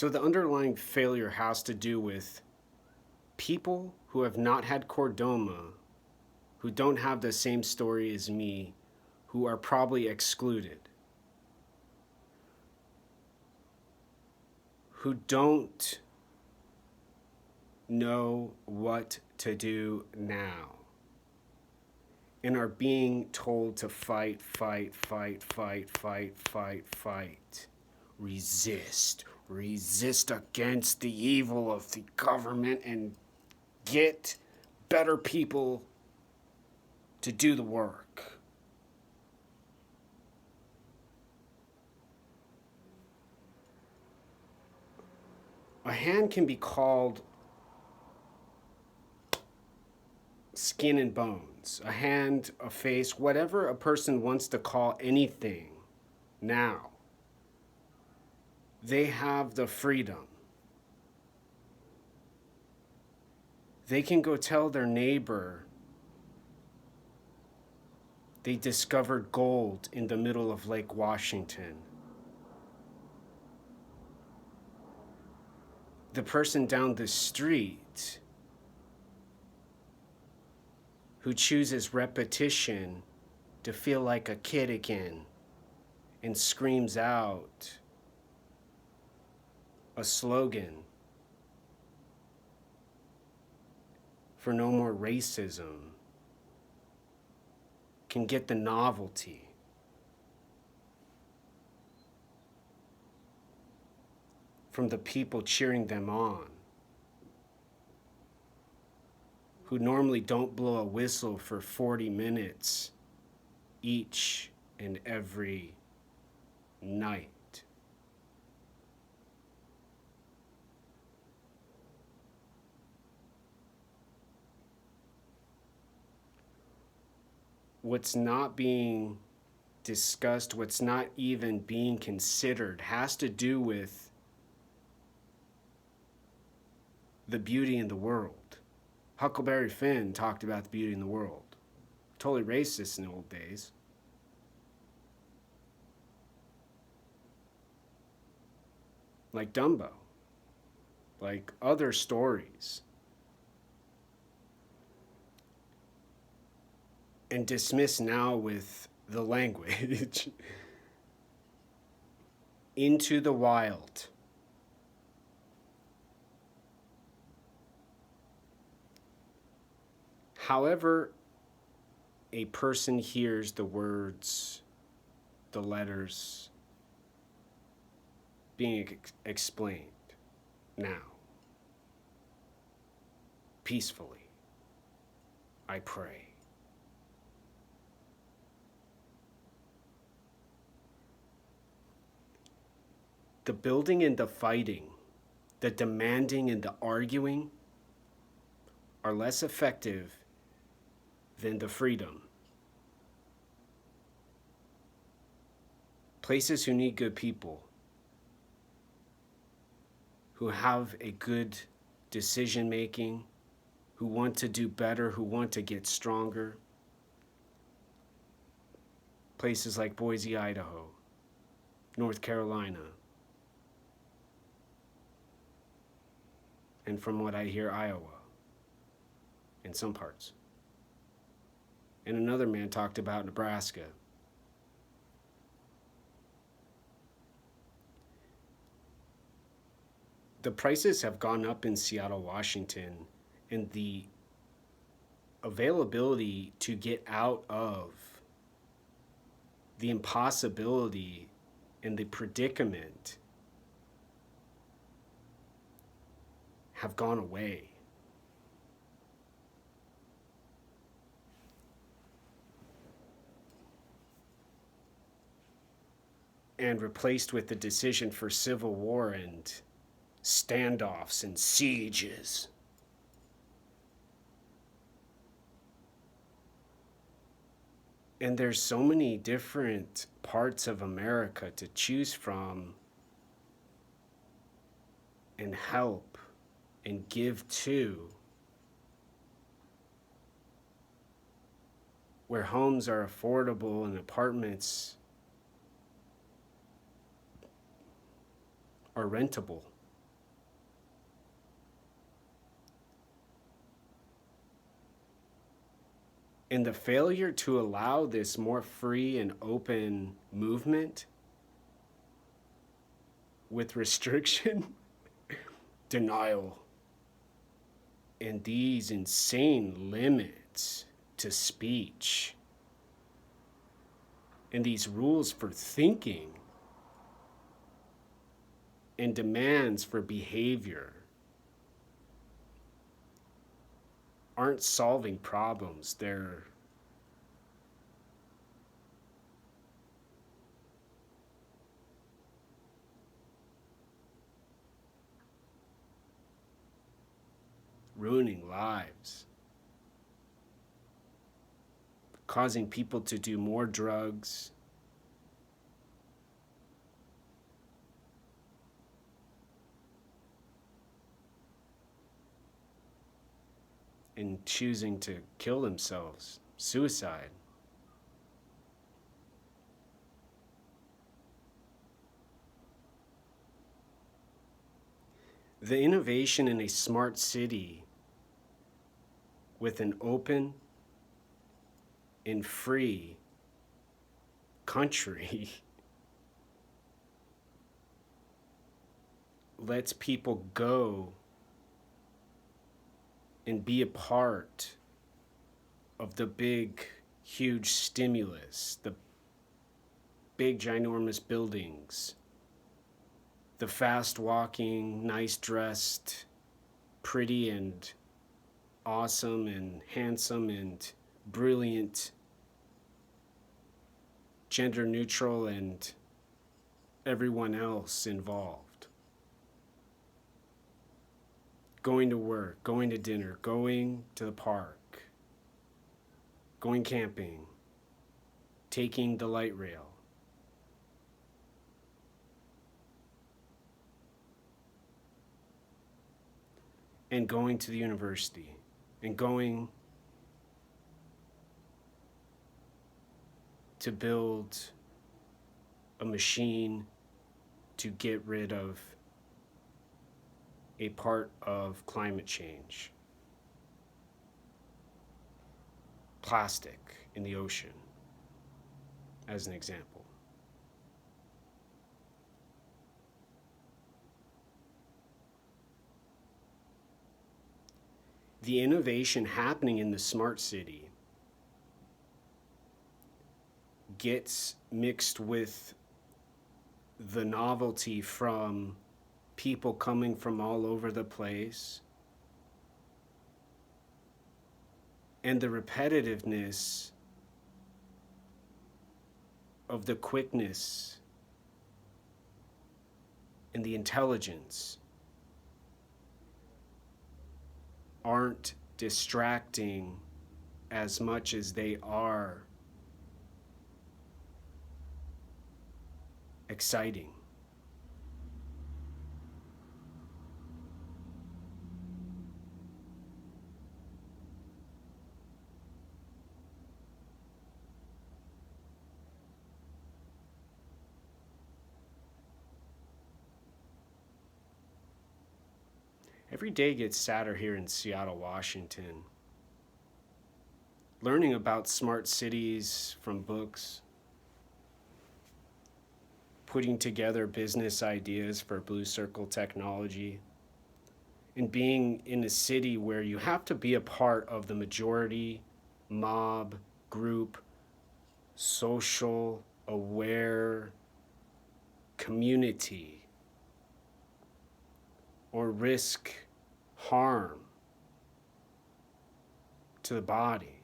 So the underlying failure has to do with people who have not had chordoma, who don't have the same story as me, who are probably excluded, who don't know what to do now, and are being told to fight, fight, fight, fight, fight, fight, fight. Resist. Resist against the evil of the government and get better people to do the work. A hand can be called skin and bones. A hand, a face, whatever a person wants to call anything now. They have the freedom. They can go tell their neighbor they discovered gold in the middle of Lake Washington. The person down the street who chooses repetition to feel like a kid again and screams out a slogan for no more racism can get the novelty. From the people cheering them on, who normally don't blow a whistle for 40 minutes each and every night. What's not being discussed, what's not even being considered, has to do with the beauty in the world. Huckleberry Finn talked about the beauty in the world. Totally racist in the old days. Like Dumbo. Like other stories. And dismiss now with the language. Into the wild. However a person hears the words, the letters being explained now, peacefully, I pray. The building and the fighting, the demanding and the arguing are less effective than the freedom. Places who need good people, who have a good decision making, who want to do better, who want to get stronger. Places like Boise, Idaho, North Carolina, and from what I hear, Iowa, in some parts. And another man talked about Nebraska. The prices have gone up in Seattle, Washington, and the availability to get out of the impossibility and the predicament have gone away. And replaced with the decision for civil war and standoffs and sieges. And there's so many different parts of America to choose from and help and give to, where homes are affordable and apartments are rentable. And the failure to allow this more free and open movement with restriction, denial, and these insane limits to speech, and these rules for thinking, and demands for behavior aren't solving problems. They're ruining lives, causing people to do more drugs, and choosing to kill themselves, suicide. The innovation in a smart city with an open and free country lets people go and be a part of the big, huge stimulus, the big, ginormous buildings, the fast walking, nice dressed, pretty and awesome and handsome and brilliant, gender neutral, and everyone else involved. Going to work, going to dinner, going to the park, going camping, taking the light rail. And going to the university, and going to build a machine to get rid of a part of climate change. Plastic in the ocean, as an example. The innovation happening in the smart city gets mixed with the novelty from people coming from all over the place and the repetitiveness of the quickness and the intelligence aren't distracting as much as they are exciting. Every day gets sadder here in Seattle, Washington. Learning about smart cities from books, putting together business ideas for Blue Circle Technology, and being in a city where you have to be a part of the majority, mob, group, social, aware community, or risk harm to the body.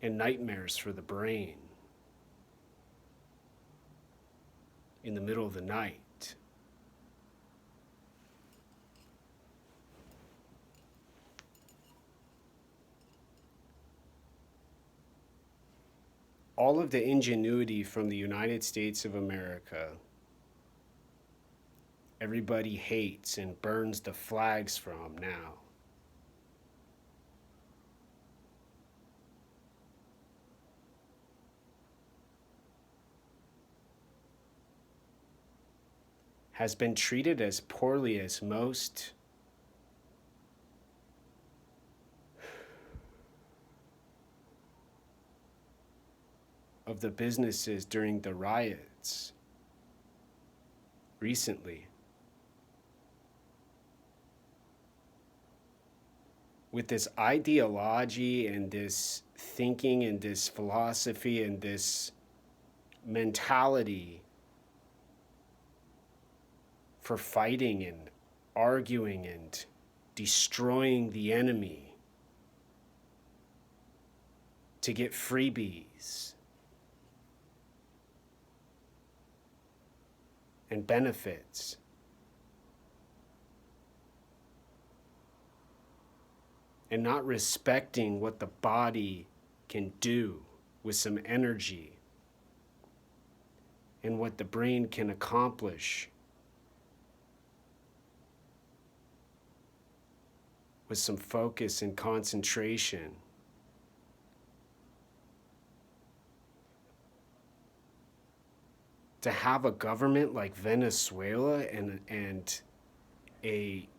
And nightmares for the brain in the middle of the night. All of the ingenuity from the United States of America, everybody hates and burns the flags from now. Has been treated as poorly as most of the businesses during the riots recently. With this ideology and this thinking and this philosophy and this mentality for fighting and arguing and destroying the enemy to get freebies and benefits. And not respecting what the body can do with some energy and what the brain can accomplish with some focus and concentration. To have a government like Venezuela and a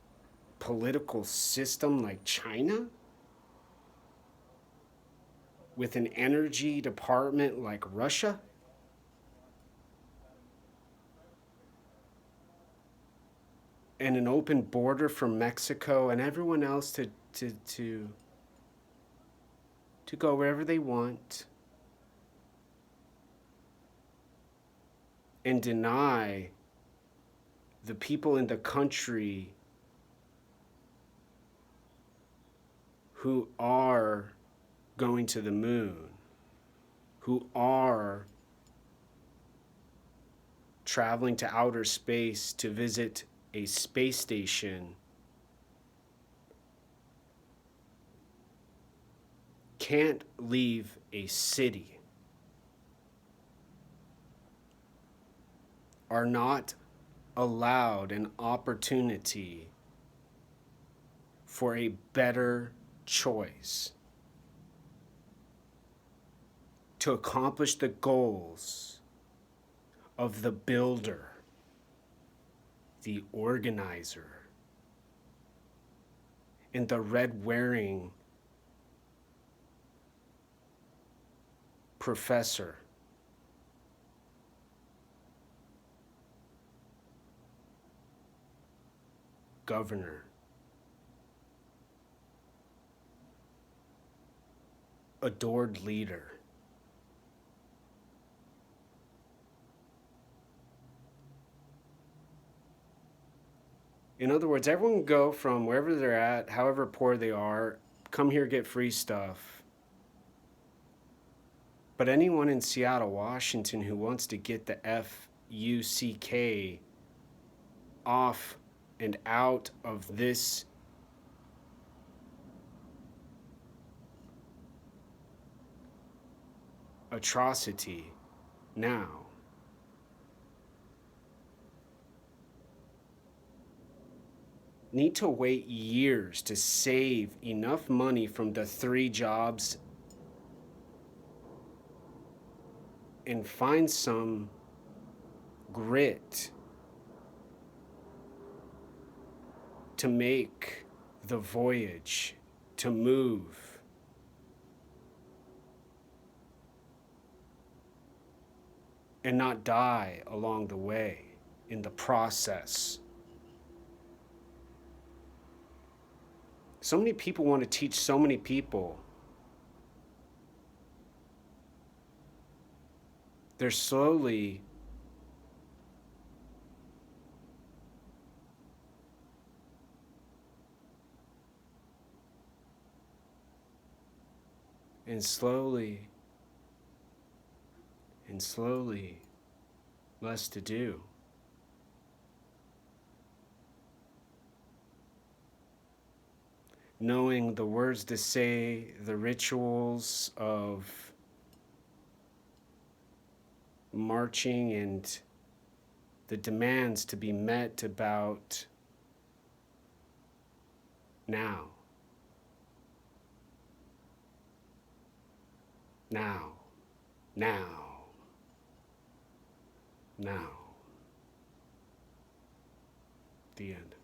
political system like China with an energy department like Russia, and an open border from Mexico and everyone else to go wherever they want, and deny the people in the country who are going to the moon, who are traveling to outer space to visit a space station, can't leave a city, are not allowed an opportunity for a better choice to accomplish the goals of the builder, the organizer, and the red-wearing professor. Governor. Adored leader. In other words, everyone can go from wherever they're at, however poor they are, come here, get free stuff. But anyone in Seattle, Washington who wants to get the F-U-C-K off and out of this atrocity now need to wait years to save enough money from the 3 jobs and find some grit to make the voyage, to move, and not die along the way in the process. So many people want to teach so many people. They're slowly and slowly less to do. Knowing the words to say, the rituals of marching and the demands to be met about now. Now. The end.